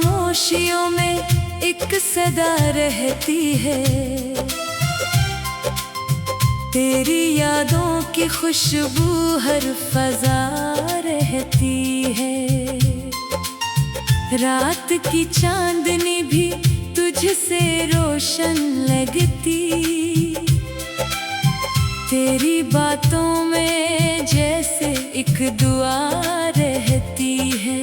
खामोशियों में एक सदा रहती है, तेरी यादों की खुशबू हर फजा रहती है। रात की चांदनी भी तुझसे रोशन लगती, तेरी बातों में जैसे एक दुआ रहती है।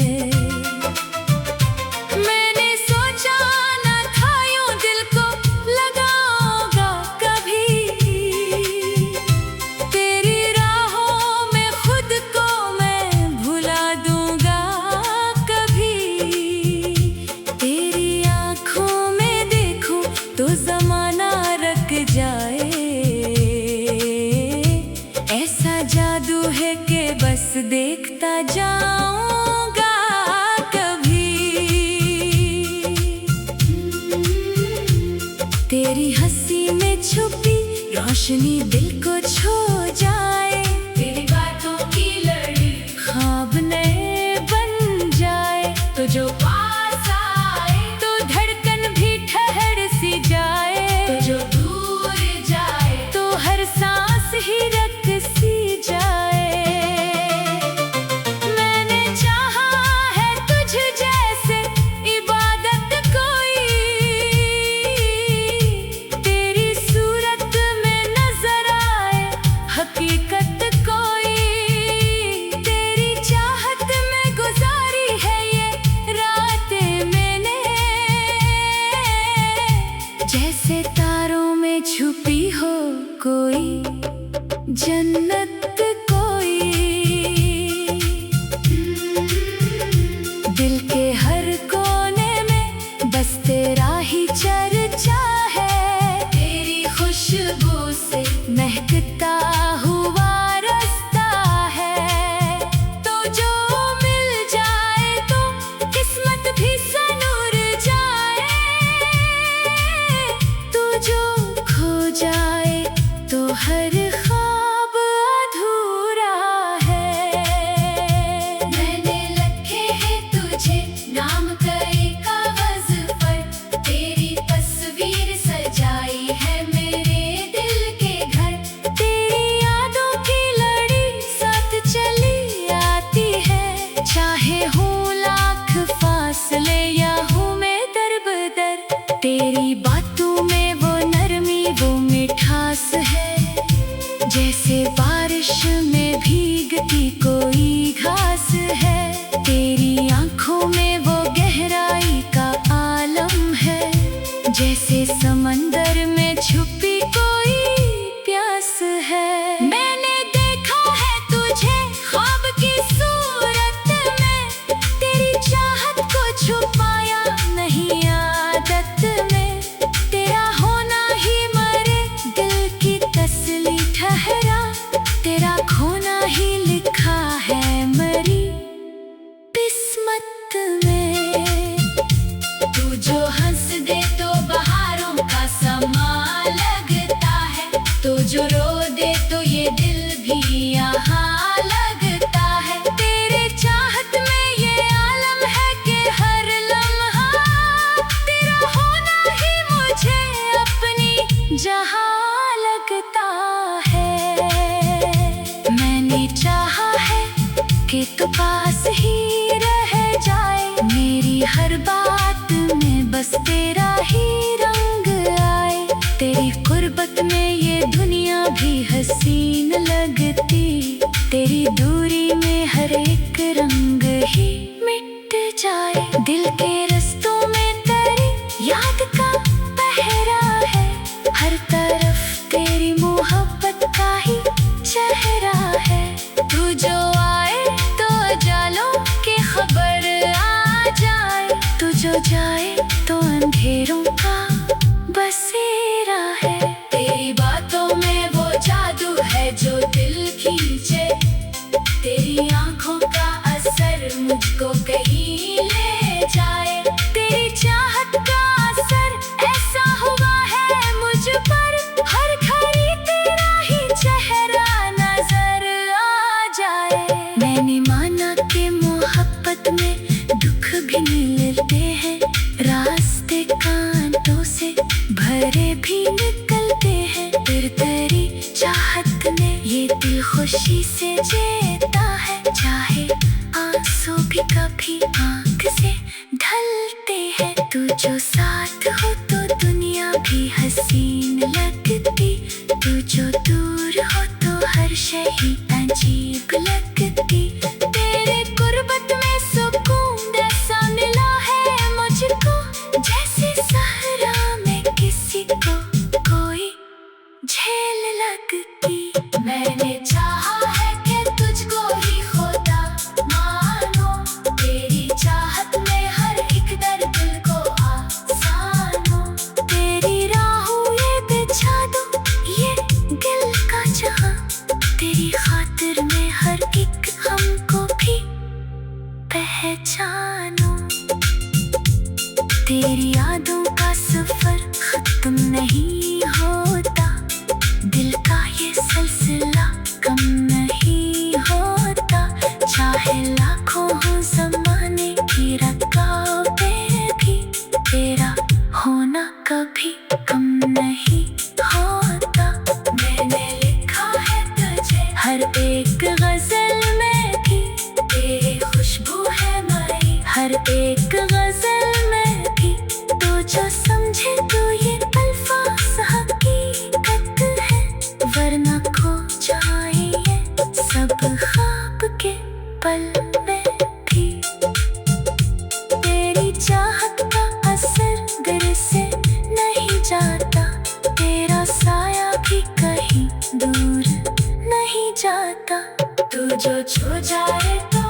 मैंने सोचा न था यूं दिल को लगाऊंगा कभी, तेरी राहों में खुद को मैं भुला दूंगा कभी। तेरी आंखों में देखूं तो जमाना रुक जाए, ऐसा जादू है कि बस देखता जाऊंगा कभी। तेरी हंसी में छुपी रोशनी दिल को छू जाए, तेरी बातों की लड़ी ख्वाब नए बन जाए। तो जो पास आए तो धड़कन भी ठहर सी जाए, तो जो दूर जाए तो हर सांस ही रक सी जाए। मैंने चाहा है तुझ जैसे इबादत कोई, तेरी सूरत में नजर आए हकीकत कोई। तेरी चाहत में गुजारी है ये रातें मैंने, जैसे तारों में छुपी हो कोई जन्नत कोई। दिल के हर कोने में बस तेरा ही चर्चा है, तेरी खुशबू से महकता हुआ रास्ता है। तो जो मिल जाए तो किस्मत भी सनूर जाए, तो जो खो जाए तो हर ख्वाब अधूरा है। मैंने लिखे हैं तुझे नाम कई कागज पर, तेरी तस्वीर सजाई है मेरे दिल के घर। तेरी यादों की लड़ी साथ चली आती है, चाहे हूँ लाख फासले या हूँ मैं दर-बदर। तेरी बातों में वो नरमी वो मिठास है, जैसे बारिश में भीगती कोई घास है। तेरी आंखों में वो गहराई का आलम है, जैसे समंदर में छुपी कोई प्यास है। मैंने देखा है तुझे ख्वाब की सूरत में, तेरी चाहत को छुपाया नहीं आदत में। तेरा होना ही मरे दिल की तसली ठहरा, तेरा खोना ही लिखा है मरी किस्मत में। तू जो हंस दे तो बहारों का समा लगता है, तो जो रो दे तो ये दिल भी यहाँ लगता है। तेरे चाहत में ये आलम है कि हर लम्हा तेरा होना ही मुझे अपनी जहाँ लगता है। मैंने चाहा है कि तू पास ही रह जाए, मेरी हर बात में बस तेरा ही रंग आए। तेरी कुर्बत में ये दुनिया भी हसीन लगती, तेरी दूरी में हर एक रंग ही मिट जाए। दिल के रस्तों में तेरी याद का पहरा है, हर तरफ तेरी मोहब्बत का ही चेहरा है। तू जो आए तो जालों की खबर आ जाए, तू जो जाए तो अंधेरों का बसेरा है। तेरी बातों में वो जादू है जो दिल खींचे, तेरी आंखों का असर मुझको कहीं ले जाए। तेरी चाहत का असर ऐसा हुआ है मुझ पर, हर घड़ी तेरा ही चेहरा नजर आ जाए। मैंने माना कि मोहब्बत में दुख भी मिले मिलते हैं, रास्ते कांटों से भरे भी निकलते हैं। फिर तेरी चाहत में ये दिल खुशी से जीता है, चाहे आंसू भी कभी आंख से ढलते हैं। तू जो साथ हो तो दुनिया भी हसीन लगती, तू जो दूर हो तो हर शय ही अजीब लगती। तेरे गुर्बत में सुकून ऐसा मिला है मुझको, जैसे सहरा में किसी को कोई झेल लगती। मैंने चाहा है कि तुझको ही खुदा मानो, तेरी चाहत में हर एक दर दिल को आसान हो। तेरी राहों ये बिछा दो ये दिल का जहां, तेरी खातिर में हर एक हमको भी पहचानो। तेरी यादों का सफर खत्म नहीं होता, दिल का ये सिलसिला कम नहीं होता। चाहे लाखों हो ज़माने की रकाबें भी, तेरा होना कभी कम नहीं होता। मैंने लिखा है तुझे हर एक गजल में भी, तेरी खुशबू है मई हर एक गजल में भी। तो जो समझे तो ये अल्फाज हकीकत है, वरना खो जाए सब ख्वाब के पल में भी। तेरी चाहत का असर दिल से नहीं जाता, तेरा साया भी कहीं दूर नहीं जाता। तू जो छू जाए तो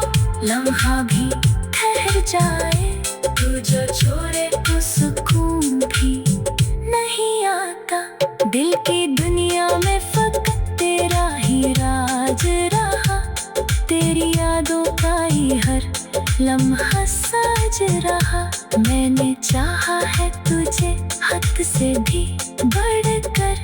लम्हा भी ठहर जाए, तू जो छोड़े तो सुकून भी नहीं आता। दिल की दुनिया में फकत तेरा ही राज रहा, तेरी यादों का ही हर लम्हा साज रहा। मैंने चाहा है तुझे हद से भी बढ़कर,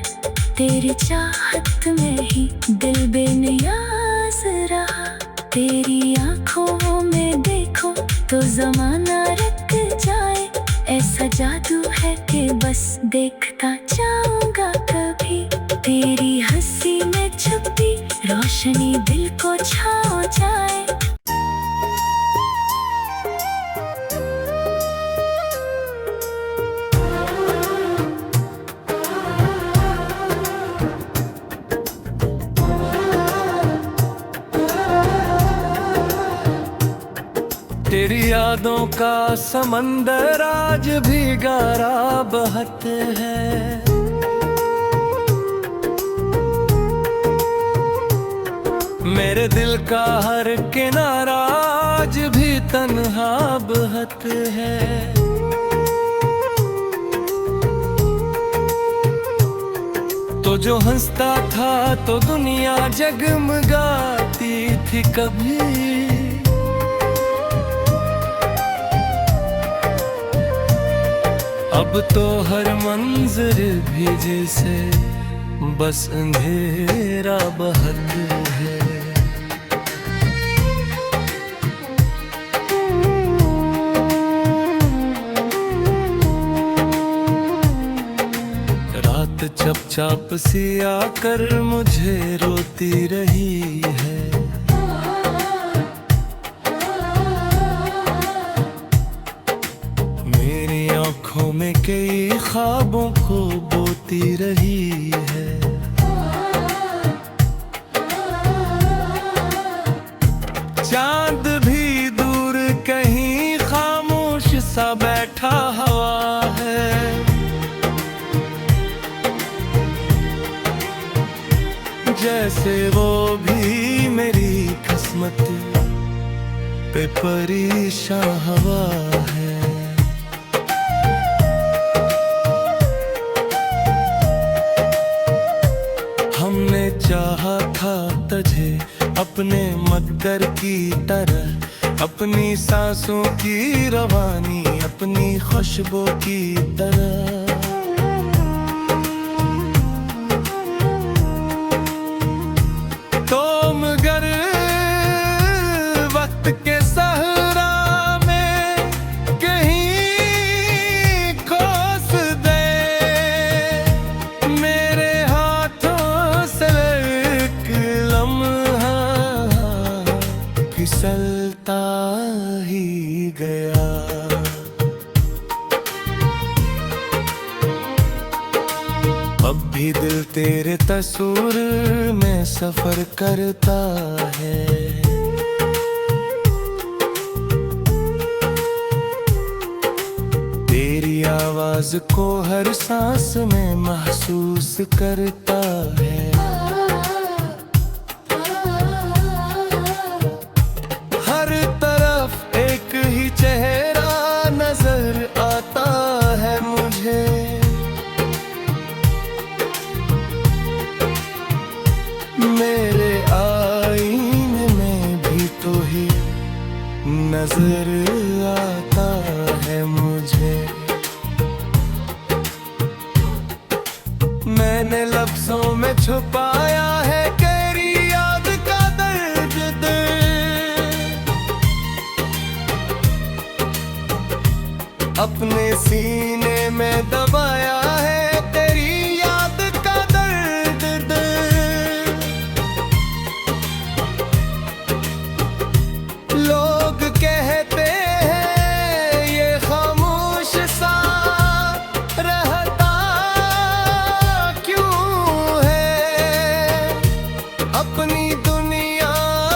तेरी चाहत में ही दिल बेनियाज रहा। तेरी आंखों में देखो तो जमाना रुक जाए, ऐसा जादू है कि बस देखता जाऊंगा कभी। तेरी हंसी में छुपी रोशनी दिल को छा जाए। तेरी यादों का समंदर आज भी गहरा बहते हैं, मेरे दिल का हर किनारा आज भी तन्हा बहते हैं। तो जो हंसता था तो दुनिया जगमगाती थी कभी, अब तो हर मंजर भी जैसे बस अंधेरा बहत है। रात चपचाप सी आकर मुझे रोती रही है, आँखों में कई ख्वाबों को बोती रही है। चांद भी दूर कहीं खामोश सा बैठा हुआ है, जैसे वो भी मेरी किस्मत पे परेशान हुआ है। हमने चाहा था तुझे अपने मकदर की तरह, अपनी सांसों की रवानी अपनी खुशबू की तरह। तो मगर वक्त के सहरा में कहीं अब भी दिल तेरे तस्वीर में सफर करता है। तेरी आवाज को हर सांस में महसूस करता है। हर तरफ एक ही चेहरा नजर आता है मुझे। मेरे आईने में भी तो ही नजर आता है मुझे। मैंने लफ्जों में छुपाया है तेरी याद का दर्द। अपने सीने में दबाया है तेरी याद का दर्द। लोग कहते हैं ये खामोश सा रहता क्यों है। अपनी दुनिया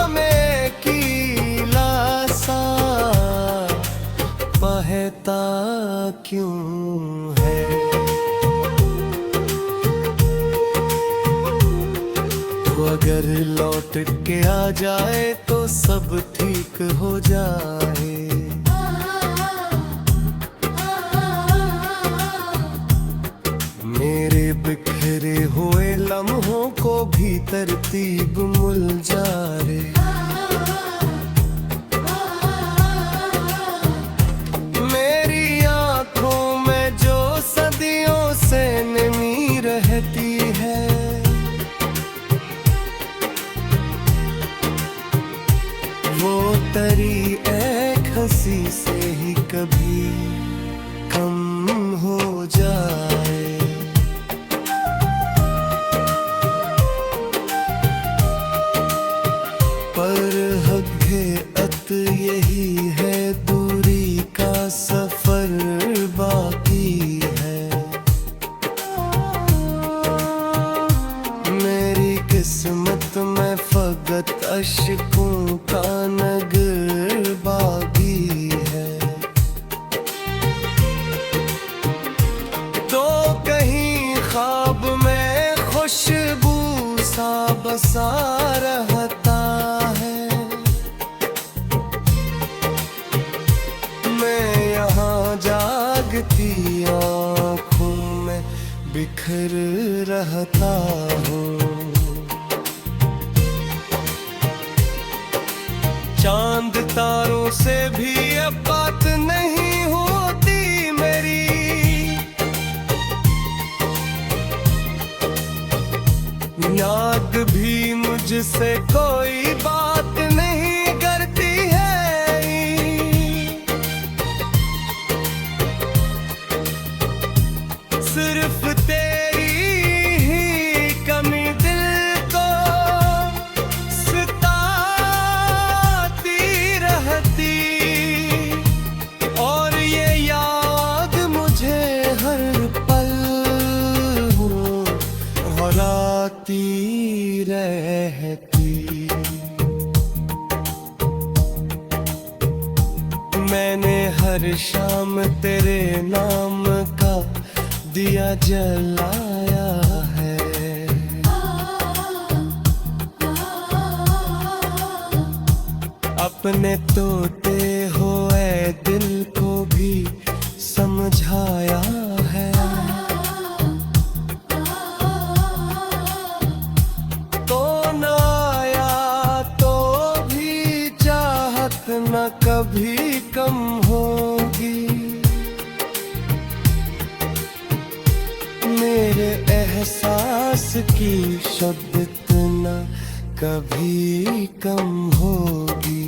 में कीला सा बहता क्यों है। तो अगर लौट के आ जाए तो सब ठीक हो जाए। मेरे बिखरे हुए लम्हों को भी तरतीब मिल जाए। मेरी आंखों में जो सदियों से नमी रहती है, वो तरी एक हंसी से ही कभी कम हो जाए। पर हकीकत यही है, दूरी का सफर बाकी है। मेरी किस्मत में फकत अश्कों का नगर बाकी है। तो कहीं ख्वाब में खुशबू सा बसा रहता है। मैं यहाँ जागती आँखों में बिखर रहता हूँ। चांद तारों से भी अब बात नहीं होती मेरी। याद भी मुझसे कोई बात नहीं करती है। सिर्फ तेरी ही कमी दिल को और ये याद मुझे हर पल हराती रहती। मैंने हर शाम तेरे नाम का दिया जलाया है। अपने तोते हुए दिल को भी समझाया है। तो न आया तो भी चाहत न कभी कम होगी। मेरे एहसास की शिद्दत न कभी कम होगी।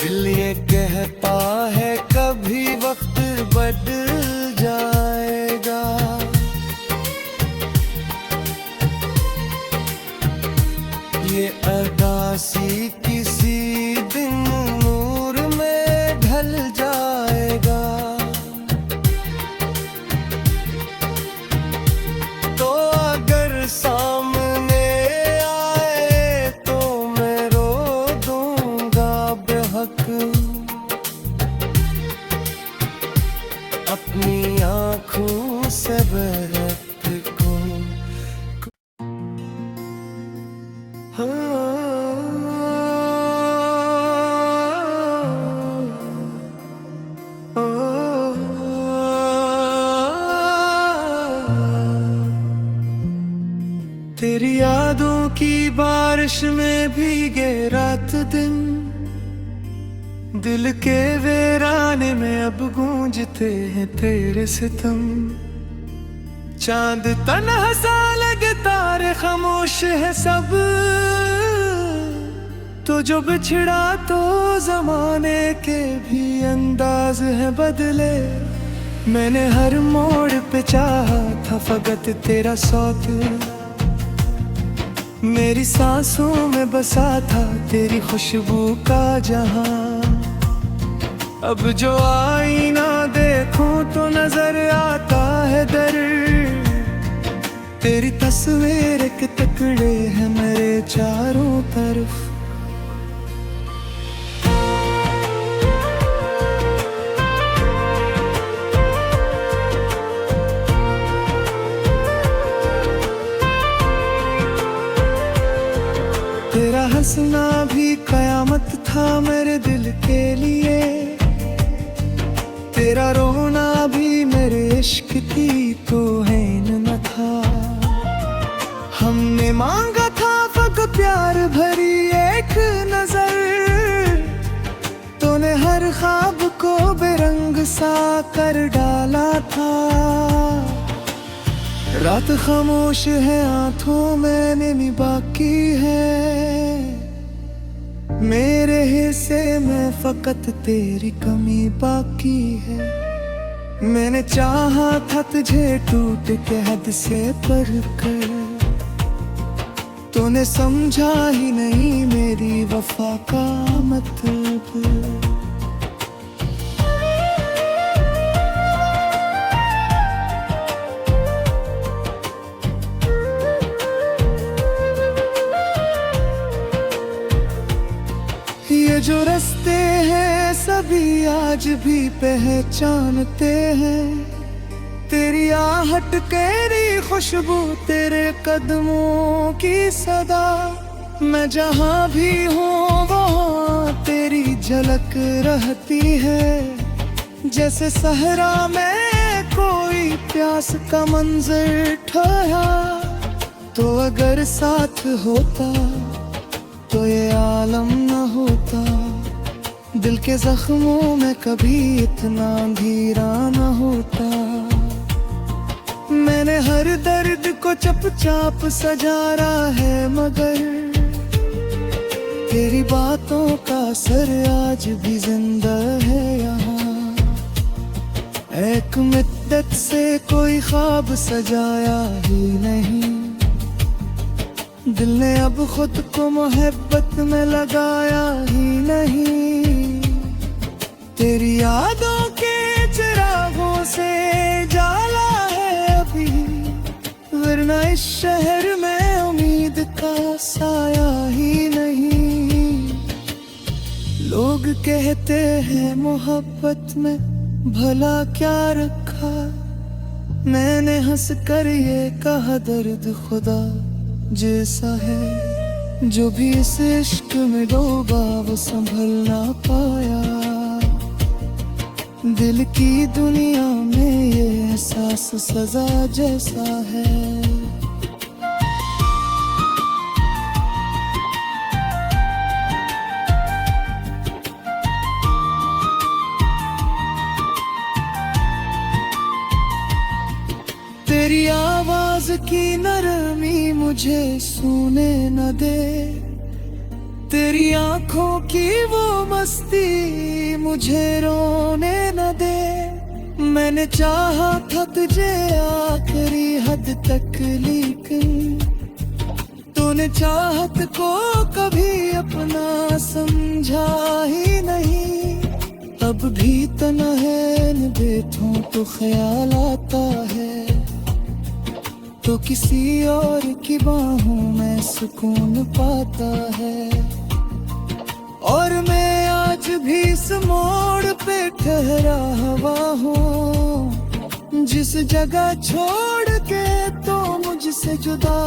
दिल ये कहता है कभी वक्त बदल जाएगा। ये अदासी किसी दिन नूर में ढल जाएगा। बारिश में भीगे रात दिन, दिल के वीराने में अब गूंजते हैं तेरे सितम। चांद तन्हा सा लगे, तारे खामोश है सब, तो जो बिछड़ा तो जमाने के भी अंदाज है बदले। मैंने हर मोड़ पे चाहा था फकत तेरा सौत, मेरी सांसों में बसा था तेरी खुशबू का जहां। अब जो आईना देखूं तो नजर आता है दर, तेरी तस्वीर के टुकड़े हैं मेरे चारों तरफ। तेरा हंसना भी कयामत था मेरे दिल के लिए, तेरा रोना भी मेरे इश्क की तौहीन न था। हमने मांगा था फकत प्यार भरी एक नजर, तूने हर ख्वाब को बेरंग सा कर डाला था। रात खामोश है आंखों में नींद बाकी है, मेरे हिस्से में फकत तेरी कमी बाकी है। मैंने चाहा था तुझे टूट के हद से बढ़ कर, तूने समझा ही नहीं मेरी वफा का मतलब। ये जो रास्ते हैं सभी आज भी पहचानते हैं, तेरी आहट तेरी खुशबू तेरे कदमों की सदा। मैं जहाँ भी हूँ वहाँ तेरी झलक रहती है, जैसे सहरा में कोई प्यास का मंजर ठहरा। तो अगर साथ होता तो ये आलम न होता, दिल के जख्मों में कभी इतना अंधेरा न होता। मैंने हर दर्द को चुपचाप सजारा है, मगर तेरी बातों का असर आज भी जिंदा है यहाँ। एक मुद्दत से कोई ख्वाब सजाया ही नहीं, दिल ने अब खुद को मोहब्बत में लगाया ही नहीं। तेरी यादों के चिरागों से जाला है अभी, वरना इस शहर में उम्मीद का साया ही नहीं। लोग कहते हैं मोहब्बत में भला क्या रखा, मैंने हंस कर ये कहा दर्द खुदा जैसा है। जो भी इस इश्क में डूबा वो संभल ना पाया, दिल की दुनिया में ये एहसास सजा जैसा है। तेरी आवाज की नरमी मुझे सूने न दे, तेरी आंखों की वो मस्ती मुझे रोने न दे। मैंने चाहा था तुझे आखिरी हद तक, लेकिन तूने चाहत को कभी अपना समझा ही नहीं। अब भी तन्हाई बैठूं तो ख्याल आता है, तो किसी और की बाहों में सुकून पाता है। और मैं आज भी इस मोड़ पे ठहरा हुआ हूँ, जिस जगह छोड़ के तो मुझसे जुदा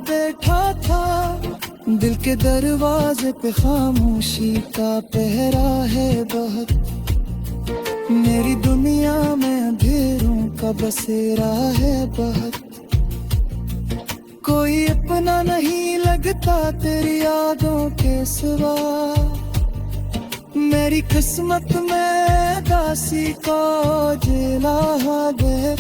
बैठा था। दिल के दरवाजे पे खामोशी का पहरा है बहुत, मेरी दुनिया में अंधेरों का बसेरा है बहुत। कोई अपना नहीं लगता तेरी यादों के सिवा। मेरी किस्मत में दासी को जिला दे,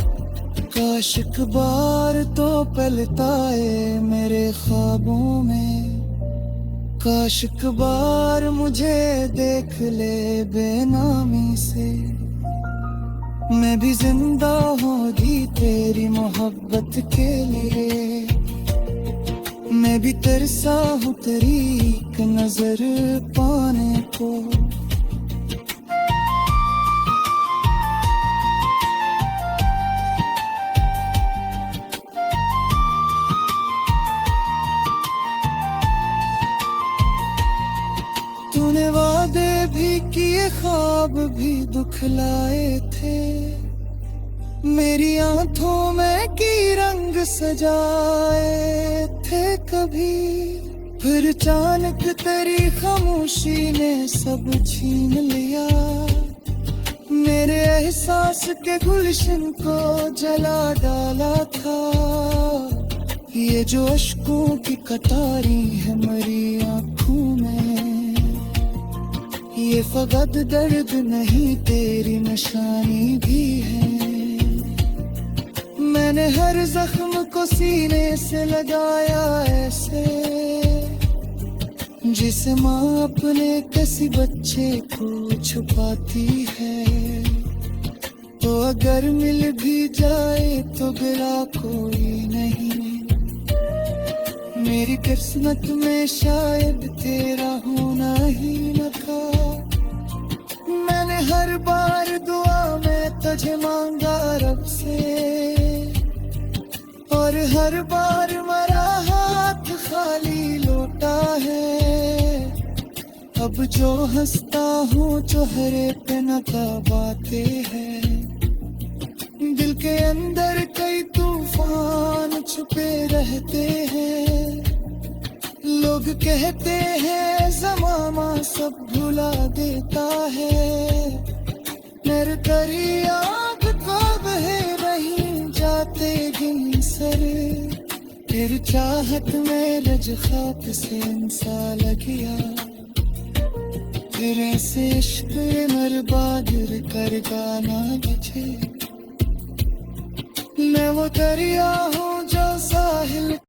काश एक बार तो पलता है मेरे ख्वाबों में। काश एक बार मुझे देख ले बेनामी से। मैं भी जिंदा होगी तेरी मोहब्बत के लिए। मैं भी तरसा हूँ तेरी एक नजर पाने को। तूने वादे भी किए, ख्वाब भी दुखलाए थे। मेरी आंखों में की रंग सजाए थे कभी, फिर अचानक तेरी खामोशी ने सब छीन लिया। मेरे एहसास के गुलशन को जला डाला था। ये जो अश्कों की कटारी है मेरी आंखों में, ये फकत दर्द नहीं तेरी निशानी भी है। मैंने हर जख्म को सीने से लगाया ऐसे, जिसे माँ अपने किसी बच्चे को छुपाती है। तो अगर मिल भी जाए तो गिरा कोई नहीं। मेरी किस्मत में शायद तेरा होना ही न था। मैंने हर बार दुआ में तुझे मांगा रब से, और हर बार मरा हाथ खाली लौटा है। अब जो हंसता हूँ चेहरे पे नकाब आते हैं। दिल के अंदर कई तूफान छुपे रहते हैं। लोग कहते हैं ज़माना सब भुला देता है। मेरे तेरी आँख ख्वाब है नहीं जाते गिन सर। तेरी चाहत में रज खाक से इंसा लग गया। फिर ऐसे इश्क बर्बाद कर गाना मुझे। मैं वो दरिया हूँ जो साहिल